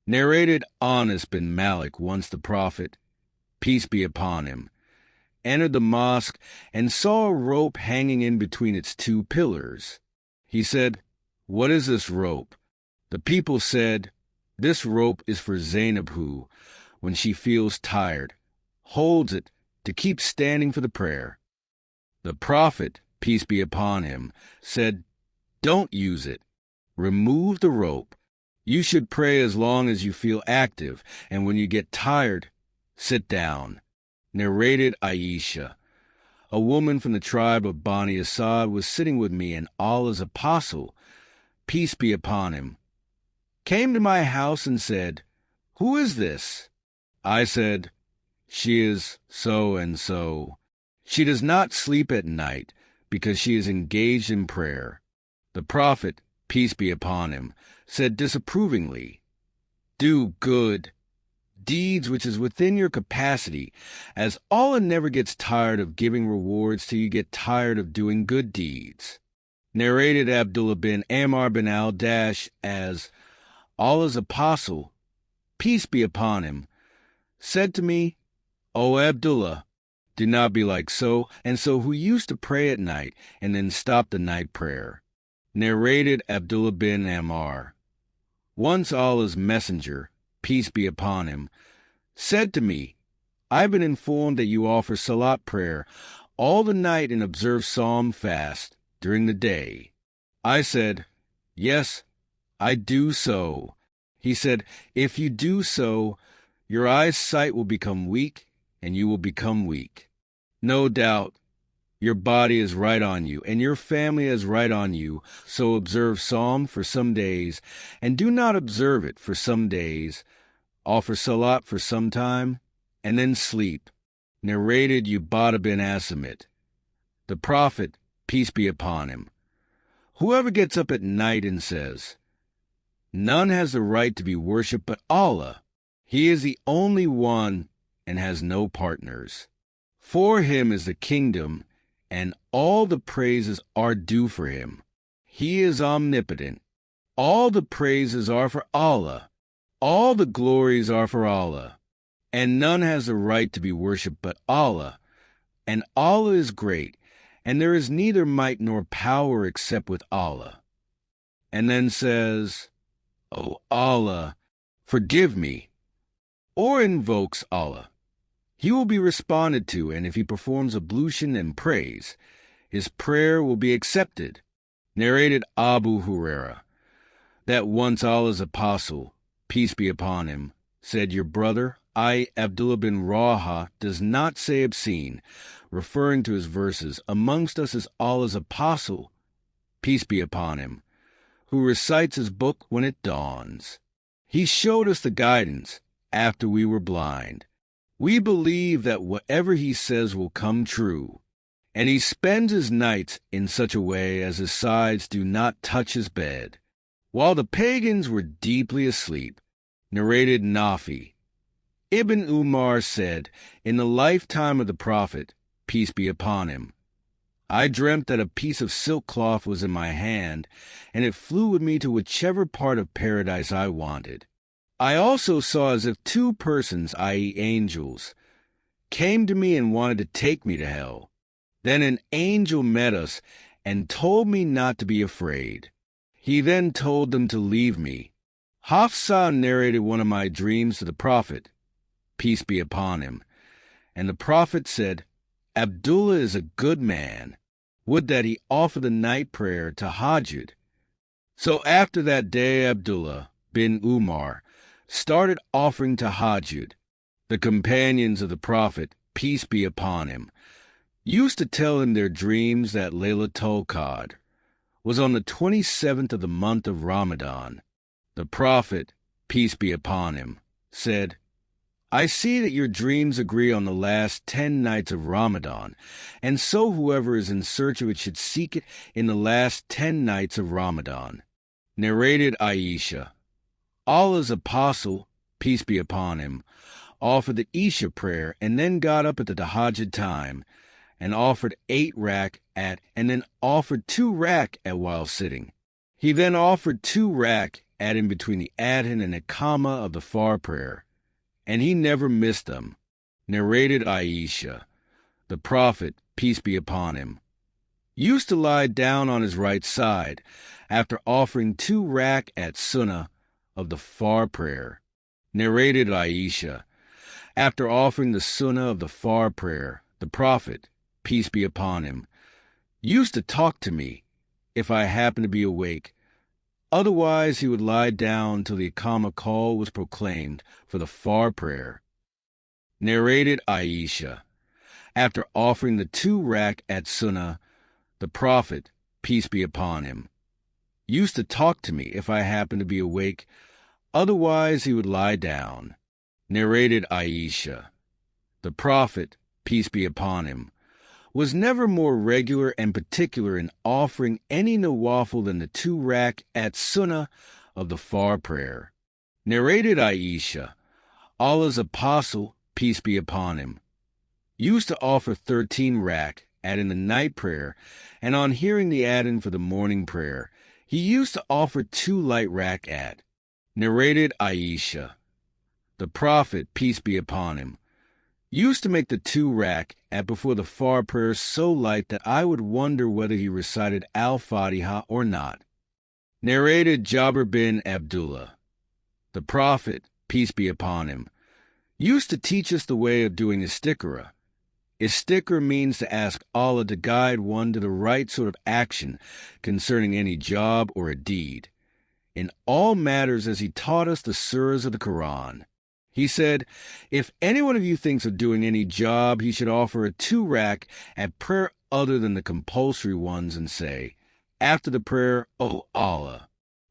Narrated Anas bin Malik. Once the Prophet, peace be upon him, entered the mosque and saw a rope hanging in between its two pillars. He said, "What is this rope?" The people said, "This rope is for Zainab who, when she feels tired, holds it to keep standing for the prayer." The Prophet, peace be upon him, said, "Don't use it. Remove the rope. You should pray as long as you feel active, and when you get tired, sit down." Narrated Aisha. A woman from the tribe of Bani Asad was sitting with me, and Allah's apostle, peace be upon him, came to my house and said, "Who is this?" I said, "She is so and so. She does not sleep at night because she is engaged in prayer." The Prophet, peace be upon him, said disapprovingly, "Do good deeds which is within your capacity, as Allah never gets tired of giving rewards till you get tired of doing good deeds." Narrated Abdullah bin Amr bin al-Dash as Allah's apostle, peace be upon him, said to me, "O Abdullah, do not be like so and so who used to pray at night and then stop the night prayer." Narrated Abdullah bin Amr. Once Allah's messenger, peace be upon him, said to me, "I've been informed that you offer salat prayer all the night and observe Psalm fast during the day." I said, "Yes, I do so." He said, "If you do so, your eyesight will become weak and you will become weak. No doubt, your body is right on you, and your family is right on you, so observe Psalm for some days, and do not observe it for some days. Offer salat for some time, and then sleep." Narrated Ubadah bin Asamit. The Prophet, peace be upon him, whoever gets up at night and says, "None has the right to be worshipped but Allah. He is the only one and has no partners. For him is the kingdom, and all the praises are due for him. He is omnipotent. All the praises are for Allah. All the glories are for Allah. And none has the right to be worshipped but Allah. And Allah is great, and there is neither might nor power except with Allah." And then says, "O Allah, forgive me," or invokes Allah. He will be responded to, and if he performs ablution and prays, his prayer will be accepted. Narrated Abu Huraira, that once Allah's apostle, peace be upon him, said, "Your brother, Abdullah bin Rawaha, does not say obscene," referring to his verses. "Amongst us is Allah's apostle, peace be upon him, who recites his book when it dawns. He showed us the guidance after we were blind. We believe that whatever he says will come true, and he spends his nights in such a way as his sides do not touch his bed." While the pagans were deeply asleep, narrated Nafi. Ibn Umar said, in the lifetime of the Prophet, peace be upon him, I dreamt that a piece of silk cloth was in my hand, and it flew with me to whichever part of paradise I wanted. I also saw as if two persons, i.e. angels, came to me and wanted to take me to hell. Then an angel met us and told me not to be afraid. He then told them to leave me. Hafsa narrated one of my dreams to the Prophet, peace be upon him, and the Prophet said, "Abdullah is a good man. Would that he offer the night prayer Tahajjud." So after that day, Abdullah bin Umar started offering Tahajjud. The companions of the Prophet, peace be upon him, used to tell him their dreams that Laylatul Qadr was on the 27th of the month of Ramadan. The Prophet, peace be upon him, said, "I see that your dreams agree on the last 10 nights of Ramadan, and so whoever is in search of it should seek it in the last 10 nights of Ramadan." Narrated Aisha. Allah's apostle, peace be upon him, offered the Isha prayer and then got up at the Tahajjud time and offered 8 rak'at and then offered 2 rak'at while sitting. He then offered 2 rak'at at in between the adhan and the comma of the far prayer, and he never missed them. Narrated Aisha. The Prophet, peace be upon him, used to lie down on his right side after offering 2 rak'at sunnah of the far prayer. Narrated Aisha. After offering the sunnah of the far prayer, the Prophet, peace be upon him, used to talk to me if I happened to be awake. Otherwise, he would lie down till the Iqamah call was proclaimed for the far prayer. Narrated Aisha. After offering the 2 rak'at sunnah, the Prophet, peace be upon him, used to talk to me if I happened to be awake. Otherwise, he would lie down. Narrated Aisha. The Prophet, peace be upon him, was never more regular and particular in offering any nawafil than the 2 rak'at sunnah of the far prayer. Narrated Aisha. Allah's apostle, peace be upon him, used to offer 13 rak'at in the night prayer, and on hearing the adhan for the morning prayer, he used to offer 2 light rak'at. Narrated Aisha. The Prophet, peace be upon him, used to make the 2 rak'at before the far prayer so light that I would wonder whether he recited al-Fatiha or not. Narrated Jabir bin Abdullah. The Prophet, peace be upon him, used to teach us the way of doing istikhara. Istikhara means to ask Allah to guide one to the right sort of action concerning any job or a deed, in all matters as he taught us the surahs of the Quran. He said, if any one of you thinks of doing any job, he should offer a 2 rak'at prayer other than the compulsory ones and say, after the prayer, O Allah,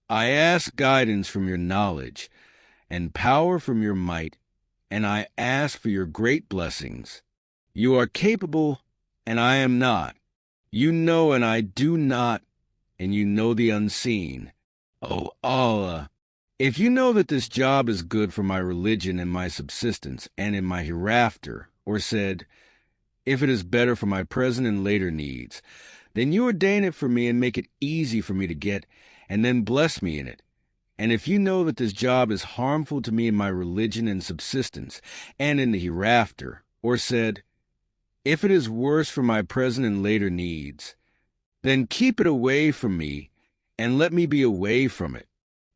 I ask guidance from your knowledge and power from your might, and I ask for your great blessings. You are capable, and I am not. You know, and I do not, and you know the unseen. O Allah, if you know that this job is good for my religion and my subsistence and in my hereafter, or said, if it is better for my present and later needs, then you ordain it for me and make it easy for me to get, and then bless me in it. And if you know that this job is harmful to me in my religion and subsistence and in the hereafter, or said, if it is worse for my present and later needs, then keep it away from me and let me be away from it,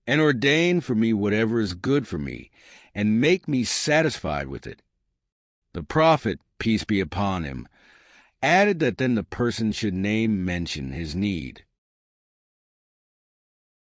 and ordain for me whatever is good for me, and make me satisfied with it. The Prophet, peace be upon him, added that then the person should mention his need.